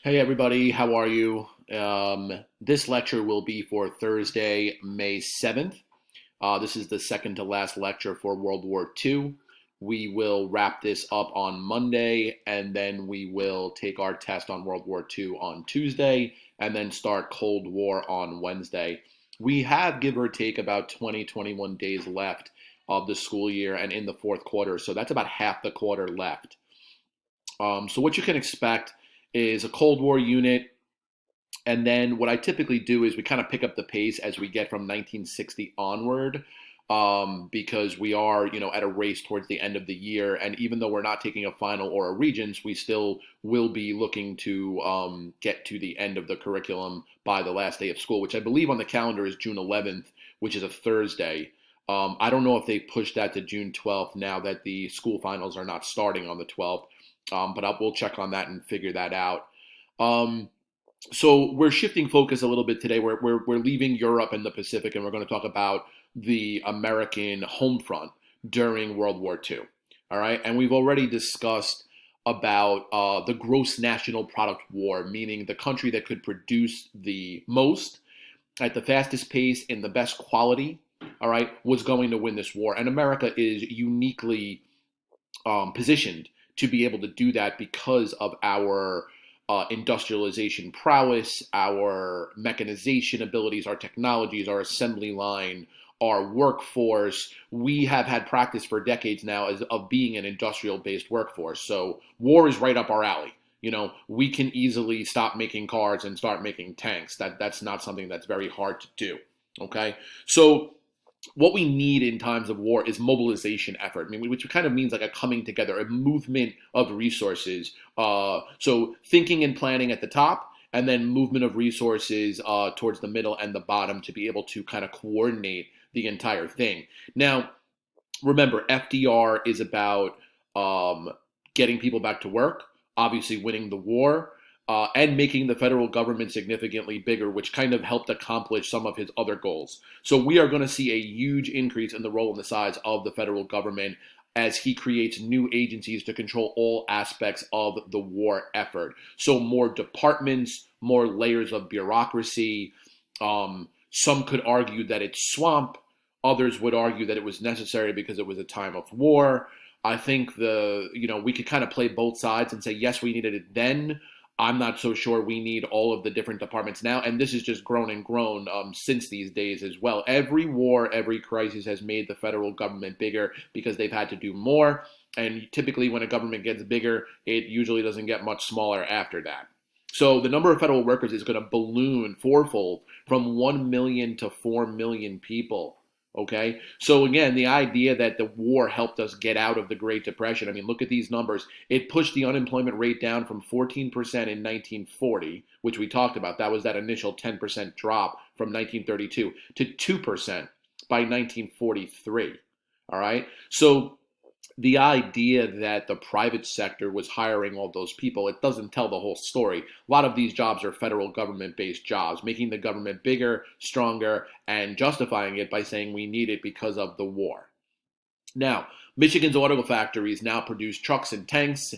Hey everybody, how are you? This lecture will be for Thursday, May 7th. This is the second to last lecture for World War II. We will wrap this up on Monday, and then we will take our test on World War II on Tuesday, and then start Cold War on Wednesday. We have, give or take, about 21 days left of the school year and in the fourth quarter, so that's about half the quarter left. So what you can expect is a Cold War unit, and then what I typically do is we kind of pick up the pace as we get from 1960 onward, because we are, at a race towards the end of the year. And even though we're not taking a final or a regents, we still will be looking to get to the end of the curriculum by the last day of school, which I believe on the calendar is June 11th, which is a Thursday. I don't know if they pushed that to June 12th now that the school finals are not starting on the 12th, but we'll check on that and figure that out. Um, so we're shifting focus a little bit today. We're leaving Europe and the Pacific, and we're going to talk about the American home front during World War II. All right, and we've already discussed about the gross national product war, meaning the country that could produce the most at the fastest pace in the best quality. All right, was going to win this war, and America is uniquely positioned to be able to do that because of our industrialization prowess, our mechanization abilities, our technologies, our assembly line, our workforce. We have had practice for decades now of being an industrial-based workforce. So war is right up our alley. We can easily stop making cars and start making tanks. That's not something that's very hard to do. Okay, so what we need in times of war is mobilization effort, which kind of means like a coming together, a movement of resources. So thinking and planning at the top, and then movement of resources towards the middle and the bottom to be able to kind of coordinate the entire thing. Now, remember, FDR is about getting people back to work, obviously winning the war, and making the federal government significantly bigger, which kind of helped accomplish some of his other goals. So we are going to see a huge increase in the role and the size of the federal government as he creates new agencies to control all aspects of the war effort. So more departments, more layers of bureaucracy. Some could argue that it's swamp. Others would argue that it was necessary because it was a time of war. I think we could kind of play both sides and say, yes, we needed it then. I'm not so sure we need all of the different departments now. And this has just grown and grown since these days as well. Every war, every crisis has made the federal government bigger because they've had to do more. And typically when a government gets bigger, it usually doesn't get much smaller after that. So the number of federal workers is going to balloon fourfold from 1 million to 4 million people. Okay, so again, the idea that the war helped us get out of the Great Depression. Look at these numbers. It pushed the unemployment rate down from 14% in 1940, which we talked about. That was that initial 10% drop from 1932 to 2% by 1943. All right, so the idea that the private sector was hiring all those people, it doesn't tell the whole story. A lot of these jobs are federal government-based jobs, making the government bigger, stronger, and justifying it by saying we need it because of the war. Now, Michigan's auto factories now produce trucks and tanks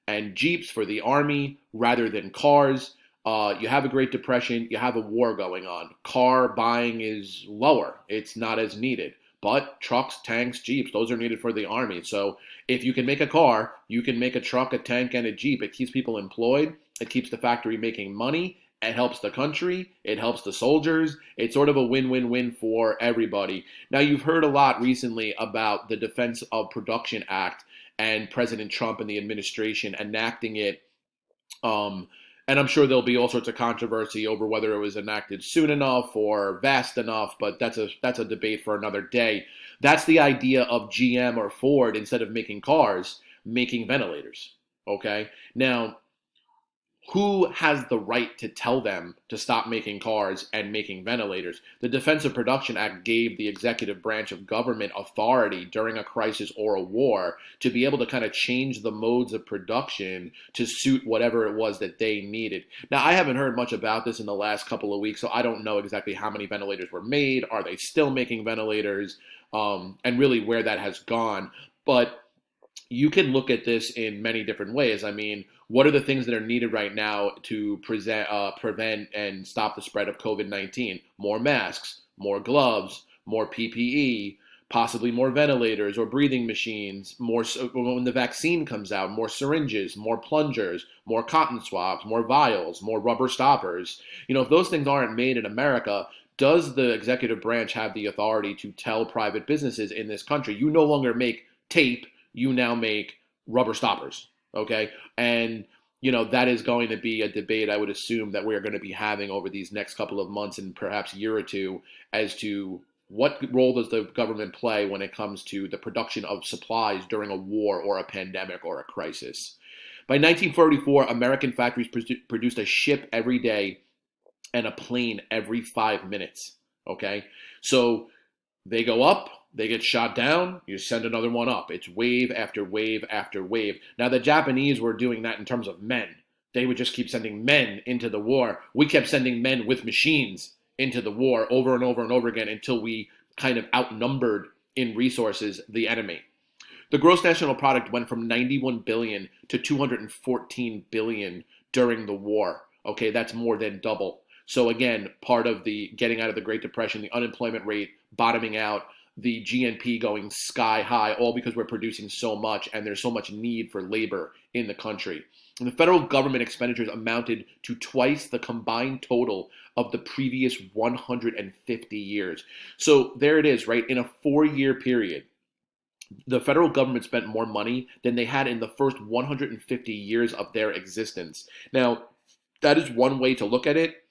and Jeeps for the Army rather than cars. You have a Great Depression, you have a war going on. Car buying is lower, it's not as needed. But trucks, tanks, Jeeps, those are needed for the Army. So if you can make a car, you can make a truck, a tank, and a Jeep. It keeps people employed. It keeps the factory making money. It helps the country. It helps the soldiers. It's sort of a win-win-win for everybody. Now, you've heard a lot recently about the Defense of Production Act and President Trump and the administration enacting it. And I'm sure there'll be all sorts of controversy over whether it was enacted soon enough or vast enough, but that's a debate for another day. That's the idea of GM or Ford, instead of making cars, making ventilators. Okay? Now, who has the right to tell them to stop making cars and making ventilators? The Defense of Production Act gave the executive branch of government authority during a crisis or a war to be able to kind of change the modes of production to suit whatever it was that they needed. Now, I haven't heard much about this in the last couple of weeks, so I don't know exactly how many ventilators were made. Are they still making ventilators? And really where that has gone. But you can look at this in many different ways. I mean, what are the things that are needed right now to prevent and stop the spread of COVID-19? More masks, more gloves, more PPE, possibly more ventilators or breathing machines, more when the vaccine comes out, more syringes, more plungers, more cotton swabs, more vials, more rubber stoppers. If those things aren't made in America, does the executive branch have the authority to tell private businesses in this country, you no longer make tape, you now make rubber stoppers, okay? And that is going to be a debate I would assume that we're going to be having over these next couple of months and perhaps year or two as to what role does the government play when it comes to the production of supplies during a war or a pandemic or a crisis. By 1944, American factories produced a ship every day and a plane every 5 minutes, okay? So they go up, they get shot down, you send another one up. It's wave after wave after wave. Now, the Japanese were doing that in terms of men. They would just keep sending men into the war. We kept sending men with machines into the war over and over and over again until we kind of outnumbered in resources the enemy. The gross national product went from 91 billion to 214 billion during the war. Okay, that's more than double. So again, part of the getting out of the Great Depression, the unemployment rate bottoming out, the GNP going sky high, all because we're producing so much and there's so much need for labor in the country. And the federal government expenditures amounted to twice the combined total of the previous 150 years. So there it is, right? In a 4-year period, the federal government spent more money than they had in the first 150 years of their existence. Now, that is one way to look at it.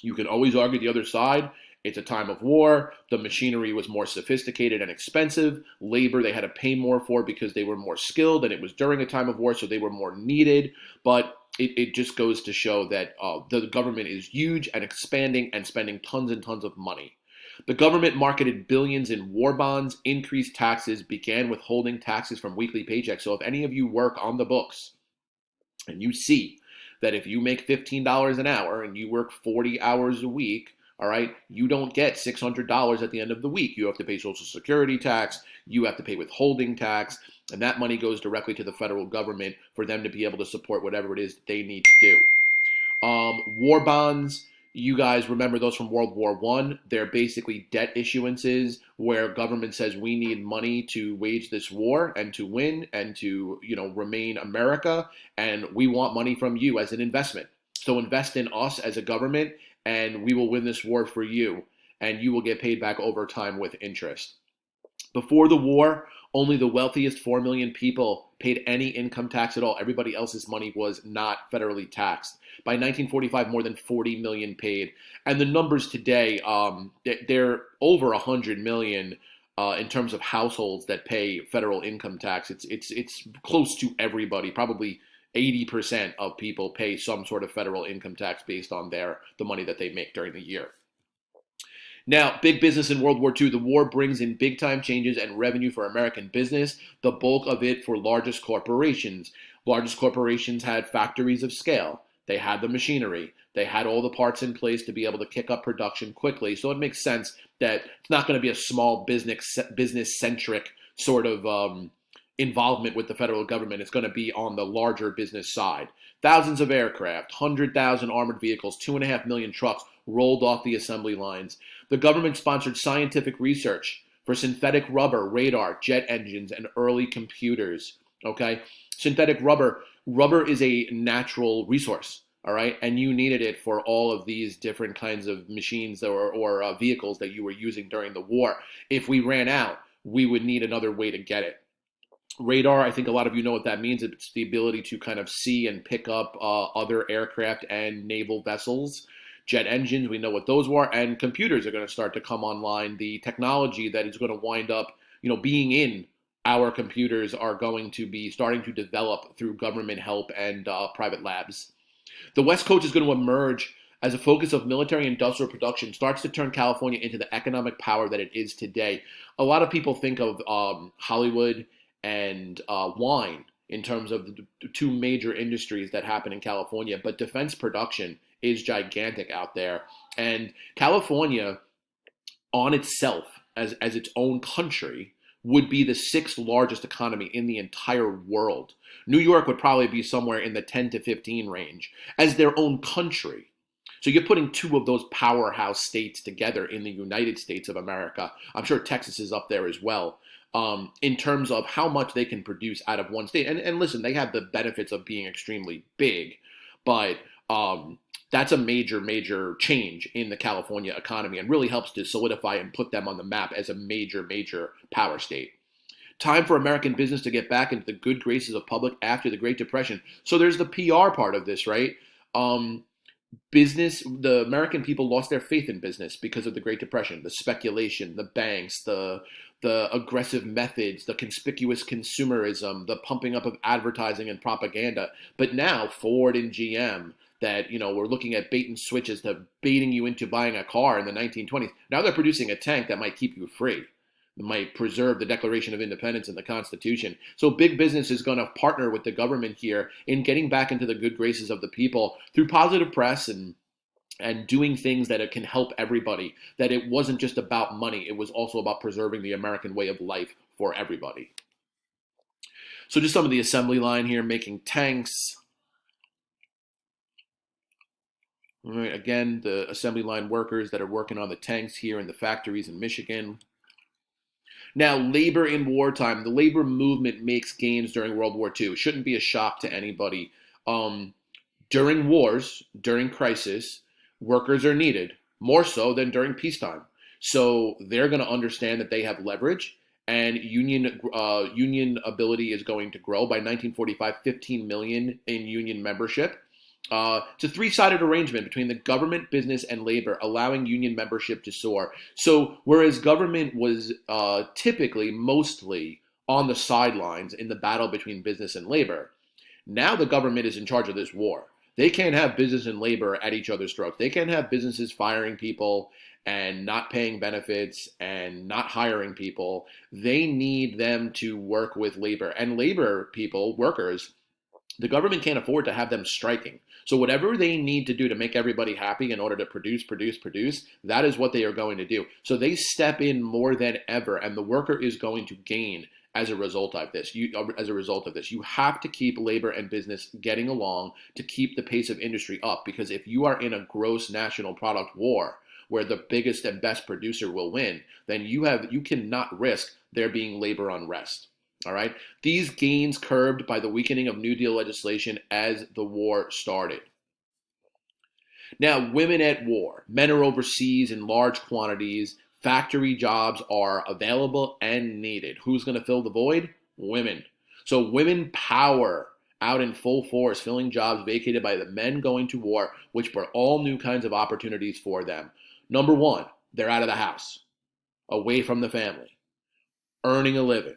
You can always argue the other side. It's a time of war. The machinery was more sophisticated and expensive. Labor they had to pay more for because they were more skilled, and it was during a time of war, so they were more needed. But it just goes to show that the government is huge and expanding and spending tons and tons of money. The government marketed billions in war bonds, increased taxes, began withholding taxes from weekly paychecks. So if any of you work on the books and you see that if you make $15 an hour and you work 40 hours a week, all right, you don't get $600 at the end of the week. You have to pay Social Security tax, you have to pay withholding tax, and that money goes directly to the federal government for them to be able to support whatever it is that they need to do. War bonds, you guys remember those from World War I. They're basically debt issuances where government says we need money to wage this war and to win and to, remain America, and we want money from you as an investment. So invest in us as a government, and we will win this war for you, and you will get paid back over time with interest. Before the war, only the wealthiest 4 million people paid any income tax at all. Everybody else's money was not federally taxed. By 1945, more than 40 million paid. And the numbers today, they're over 100 million in terms of households that pay federal income tax. It's close to everybody, probably 80% of people pay some sort of federal income tax based on the money that they make during the year. Now, big business in World War II. The war brings in big-time changes and revenue for American business, the bulk of it for largest corporations. Largest corporations had factories of scale. They had the machinery. They had all the parts in place to be able to kick up production quickly. So it makes sense that it's not going to be a small business-centric sort of involvement with the federal government. It's going to be on the larger business side. Thousands of aircraft, 100,000 armored vehicles, 2.5 million trucks rolled off the assembly lines. The government sponsored scientific research for synthetic rubber, radar, jet engines, and early computers. Okay? Synthetic rubber is a natural resource, all right? And you needed it for all of these different kinds of machines or vehicles that you were using during the war. If we ran out, we would need another way to get it. Radar, I think a lot of you know what that means. It's the ability to kind of see and pick up other aircraft and naval vessels. Jet engines, we know what those were, and computers are going to start to come online. The technology that is going to wind up, being in our computers are going to be starting to develop through government help and private labs. The West Coast is going to emerge as a focus of military industrial production, starts to turn California into the economic power that it is today. A lot of people think of Hollywood and wine in terms of the two major industries that happen in California, but defense production is gigantic out there. And California on itself as its own country would be the sixth largest economy in the entire world. New York would probably be somewhere in the 10 to 15 range as their own country. So you're putting two of those powerhouse states together in the United States of America. I'm sure Texas is up there as well, in terms of how much they can produce out of one state. And listen, they have the benefits of being extremely big, but that's a major, major change in the California economy and really helps to solidify and put them on the map as a major, major power state. Time for American business to get back into the good graces of public after the Great Depression. So there's the PR part of this, right? The American people lost their faith in business because of the Great Depression, the speculation, the banks, the aggressive methods, the conspicuous consumerism, the pumping up of advertising and propaganda. But now Ford and GM, that we're looking at bait and switches to baiting you into buying a car in the 1920s. Now they're producing a tank that might keep you free. It might preserve the Declaration of Independence and the Constitution. So big business is going to partner with the government here in getting back into the good graces of the people through positive press and doing things that it can help everybody, that it wasn't just about money. It was also about preserving the American way of life for everybody. So just some of the assembly line here, making tanks. All right, again, the assembly line workers that are working on the tanks here in the factories in Michigan. Now, labor in wartime. The labor movement makes gains during World War II. It shouldn't be a shock to anybody. During wars, during crisis, workers are needed, more so than during peacetime. So they're going to understand that they have leverage, and union ability is going to grow. By 1945, 15 million in union membership. It's a three-sided arrangement between the government, business, and labor, allowing union membership to soar. So whereas government was typically mostly on the sidelines in the battle between business and labor, now the government is in charge of this war. They can't have business and labor at each other's throats. They can't have businesses firing people and not paying benefits and not hiring people. They need them to work with labor. And labor people, workers, the government can't afford to have them striking. So whatever they need to do to make everybody happy in order to produce, that is what they are going to do. So they step in more than ever, and the worker is going to gain as a result of this. You have to keep labor and business getting along to keep the pace of industry up, because if you are in a gross national product war where the biggest and best producer will win, then you cannot risk there being labor unrest. All right. These gains curbed by the weakening of New Deal legislation as the war started. Now, women at war. Men are overseas in large quantities. Factory jobs are available and needed. Who's going to fill the void? Women. So women power out in full force, filling jobs vacated by the men going to war, which brought all new kinds of opportunities for them. Number one, they're out of the house, away from the family, earning a living.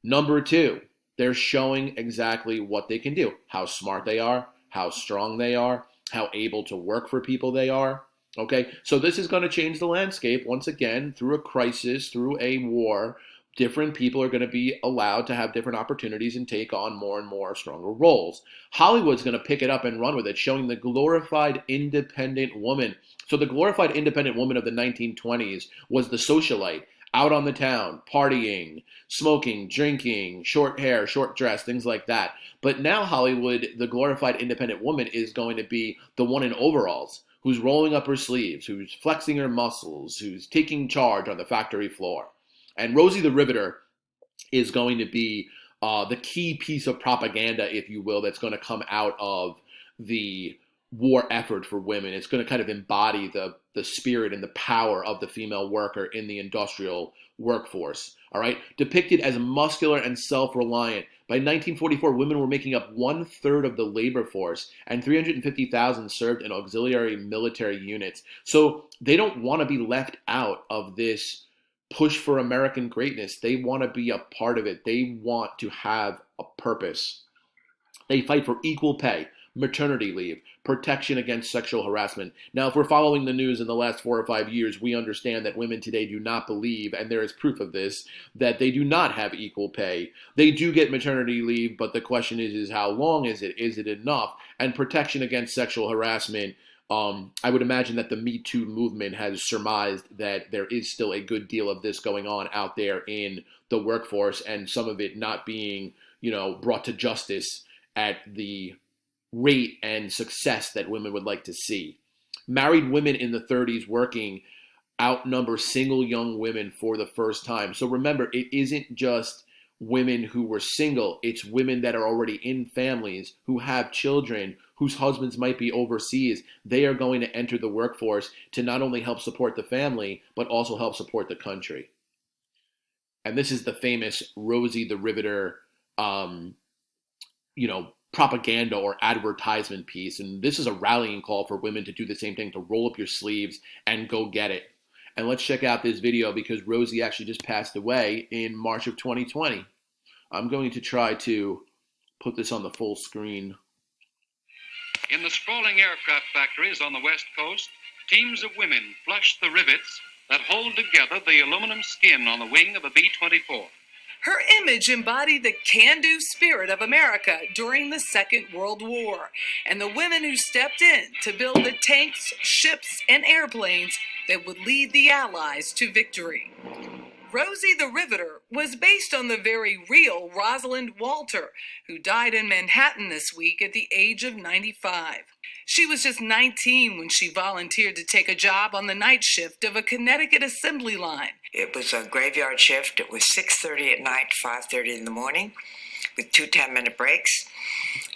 Number two, they're showing exactly what they can do, how smart they are, how strong they are, how able to work for people they are. Okay, so this is going to change the landscape once again through a crisis, through a war. Different people are going to be allowed to have different opportunities and take on more and more stronger roles. Hollywood's going to pick it up and run with it, showing the glorified independent woman. So the glorified independent woman of the 1920s was the socialite, out on the town, partying, smoking, drinking, short hair, short dress, things like that. But now Hollywood, the glorified independent woman, is going to be the one in overalls, who's rolling up her sleeves, who's flexing her muscles, who's taking charge on the factory floor. And Rosie the Riveter is going to be the key piece of propaganda, if you will, that's going to come out of the war effort for women. It's going to kind of embody the spirit and the power of the female worker in the industrial workforce. All right, depicted as muscular and self-reliant. By 1944, women were making up 1/3 of the labor force, and 350,000 served in auxiliary military units. So they don't want to be left out of this push for American greatness. They want to be a part of it. They want to have a purpose. They fight for equal pay, maternity leave, protection against sexual harassment. Now, if we're following the news in the last 4 or 5 years, we understand that women today do not believe, and there is proof of this, that they do not have equal pay. They do get maternity leave, but the question is how long is it? Is it enough? And protection against sexual harassment I would imagine that the Me Too movement has surmised that there is still a good deal of this going on out there in the workforce, and some of it not being, brought to justice at the rate and success that women would like to see. Married women in the 30s working outnumber single young women for the first time. So remember, it isn't just women who were single, it's women that are already in families, who have children, whose husbands might be overseas. They are going to enter the workforce to not only help support the family, but also help support the country. And this is the famous Rosie the Riveter, propaganda or advertisement piece. And this is a rallying call for women to do the same thing, to roll up your sleeves and go get it. And let's check out this video because Rosie actually just passed away in March of 2020. I'm going to try to put this on the full screen. In the sprawling aircraft factories on the West Coast, teams of women flush the rivets that hold together the aluminum skin on the wing of a B-24. Her image embodied the can-do spirit of America during the Second World War and the women who stepped in to build the tanks, ships, and airplanes that would lead the Allies to victory. Rosie the Riveter was based on the very real Rosalind Walter, who died in Manhattan this week at the age of 95. She was just 19 when she volunteered to take a job on the night shift of a Connecticut assembly line. It was a graveyard shift. It was 6:30 at night, 5:30 in the morning, with 2 10-minute breaks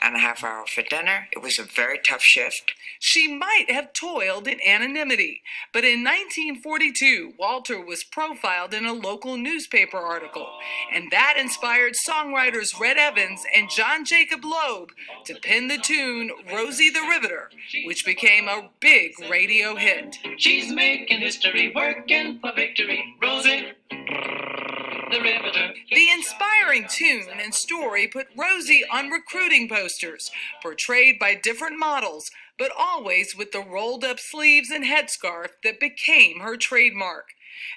and a half hour for dinner. It was a very tough shift. She might have toiled in anonymity, but in 1942, Walter was profiled in a local newspaper article, and that inspired songwriters Red Evans and John Jacob Loeb to pen the tune Rosie the Riveter, which became a big radio hit. She's making history, working for victory, Rosie the Riveter. The inspiring tune and story put Rosie on recruiting posters, portrayed by different models, but always with the rolled-up sleeves and headscarf that became her trademark.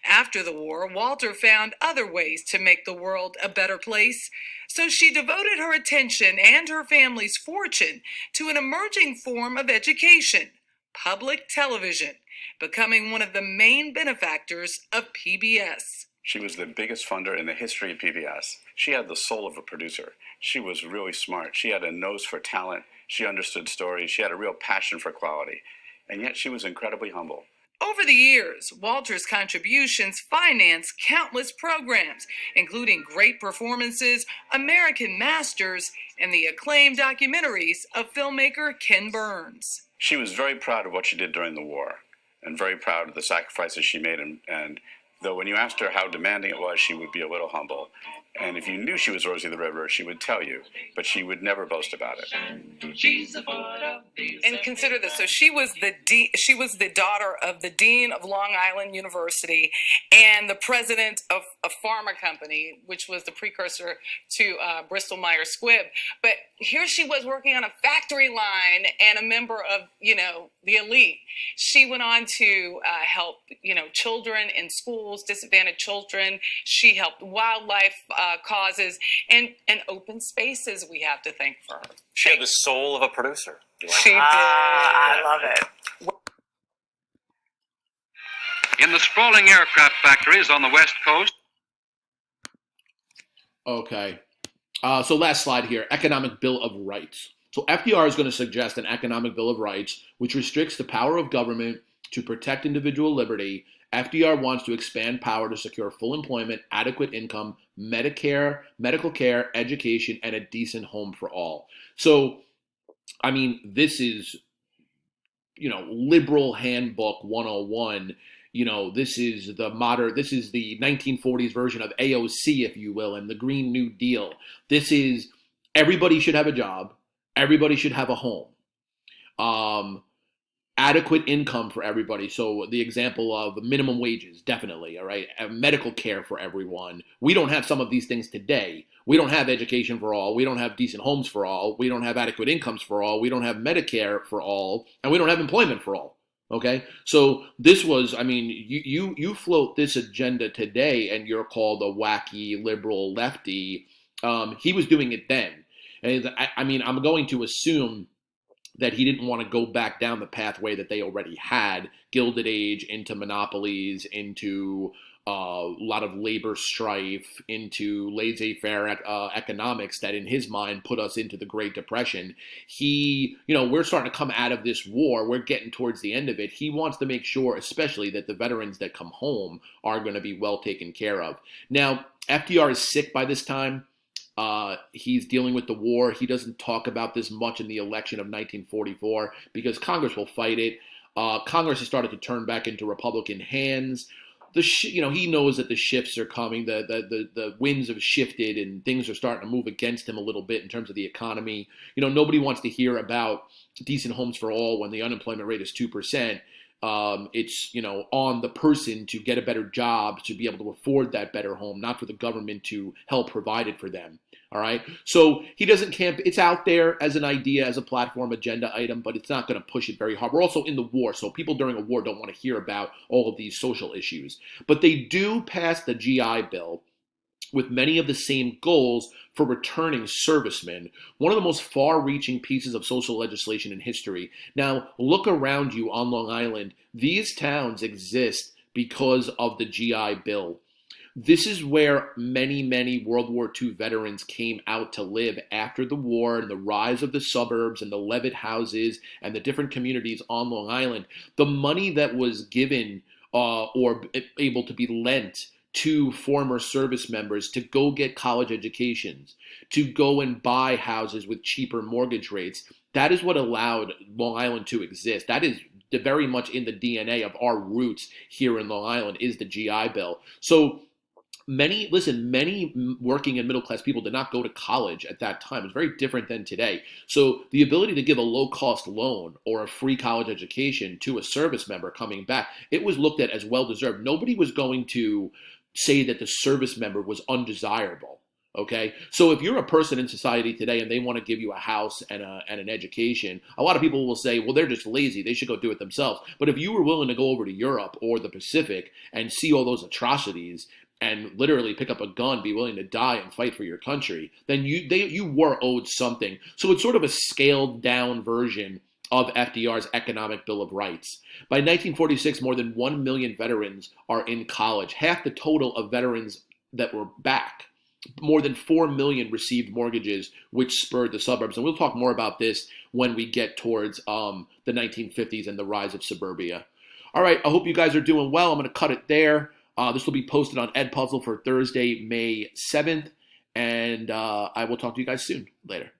After the war, Walter found other ways to make the world a better place, so she devoted her attention and her family's fortune to an emerging form of education, public television, becoming one of the main benefactors of PBS. She was the biggest funder in the history of PBS. She had the soul of a producer. She was really smart. She had a nose for talent. She understood stories. She had a real passion for quality. And yet she was incredibly humble. Over the years, Walter's contributions financed countless programs, including great performances, American Masters, and the acclaimed documentaries of filmmaker Ken Burns. She was very proud of what she did during the war and very proud of the sacrifices she made. And though when you asked her how demanding it was, she would be a little humble. And if you knew she was Rosie the Riveter, she would tell you, but she would never boast about it. And consider this: so she was the daughter of the dean of Long Island University and the president of a pharma company, which was the precursor to Bristol Myers Squibb. But here she was working on a factory line and a member of, the elite. She went on to help, children in schools, disadvantaged children. She helped wildlife causes and open spaces. We have to thank for her. She had the soul of a producer. She did. I love it. In the sprawling aircraft factories on the West Coast. Okay. So last slide here, Economic Bill of Rights. So FDR is going to suggest an Economic Bill of Rights, which restricts the power of government to protect individual liberty. FDR wants to expand power to secure full employment, adequate income, Medicare, medical care, education, and a decent home for all. So, this is, liberal handbook 101. This is the 1940s version of AOC, if you will, and the Green New Deal. This is everybody should have a job. Everybody should have a home. Adequate income for everybody. So the example of minimum wages, definitely, all right? Medical care for everyone. We don't have some of these things today. We don't have education for all. We don't have decent homes for all. We don't have adequate incomes for all. We don't have Medicare for all. And we don't have employment for all, okay? So this was, you float this agenda today and you're called a wacky liberal lefty. He was doing it then. And I'm going to assume that he didn't want to go back down the pathway that they already had, Gilded Age, into monopolies, into a lot of labor strife, into laissez-faire economics that in his mind put us into the Great Depression. We're starting to come out of this war. We're getting towards the end of it. He wants to make sure, especially, that the veterans that come home are going to be well taken care of. Now, FDR is sick by this time. He's dealing with the war. He doesn't talk about this much in the election of 1944 because Congress will fight it. Congress has started to turn back into Republican hands. He knows that the shifts are coming. The winds have shifted and things are starting to move against him a little bit in terms of the economy. Nobody wants to hear about decent homes for all when the unemployment rate is 2%. It's on the person to get a better job to be able to afford that better home, not for the government to help provide it for them. All right. So he doesn't camp. It's out there as an idea, as a platform agenda item, but it's not going to push it very hard. We're also in the war, so people during a war don't want to hear about all of these social issues. But they do pass the GI Bill with many of the same goals for returning servicemen, one of the most far-reaching pieces of social legislation in history. Now, look around you on Long Island. These towns exist because of the GI Bill. This is where many, many World War II veterans came out to live after the war and the rise of the suburbs and the Levitt houses and the different communities on Long Island. The money that was given or able to be lent to former service members to go get college educations, to go and buy houses with cheaper mortgage rates, that is what allowed Long Island to exist. That is very much in the DNA of our roots here in Long Island, is the GI Bill. So many working and middle class people did not go to college at that time. It's very different than today. So the ability to give a low cost loan or a free college education to a service member coming back, it was looked at as well deserved. Nobody was going to say that the service member was undesirable. Okay, so if you're a person in society today and they want to give you a house and an education, a lot of people will say, well, they're just lazy. They should go do it themselves. But if you were willing to go over to Europe or the Pacific and see all those atrocities and literally pick up a gun, be willing to die and fight for your country, then you were owed something. So it's sort of a scaled down version of FDR's Economic Bill of Rights. By 1946, more than 1 million veterans are in college, half the total of veterans that were back. More than 4 million received mortgages, which spurred the suburbs. And we'll talk more about this when we get towards the 1950s and the rise of suburbia. All right, I hope you guys are doing well. I'm going to cut it there. This will be posted on Ed Puzzle for Thursday, May 7th. And I will talk to you guys soon. Later.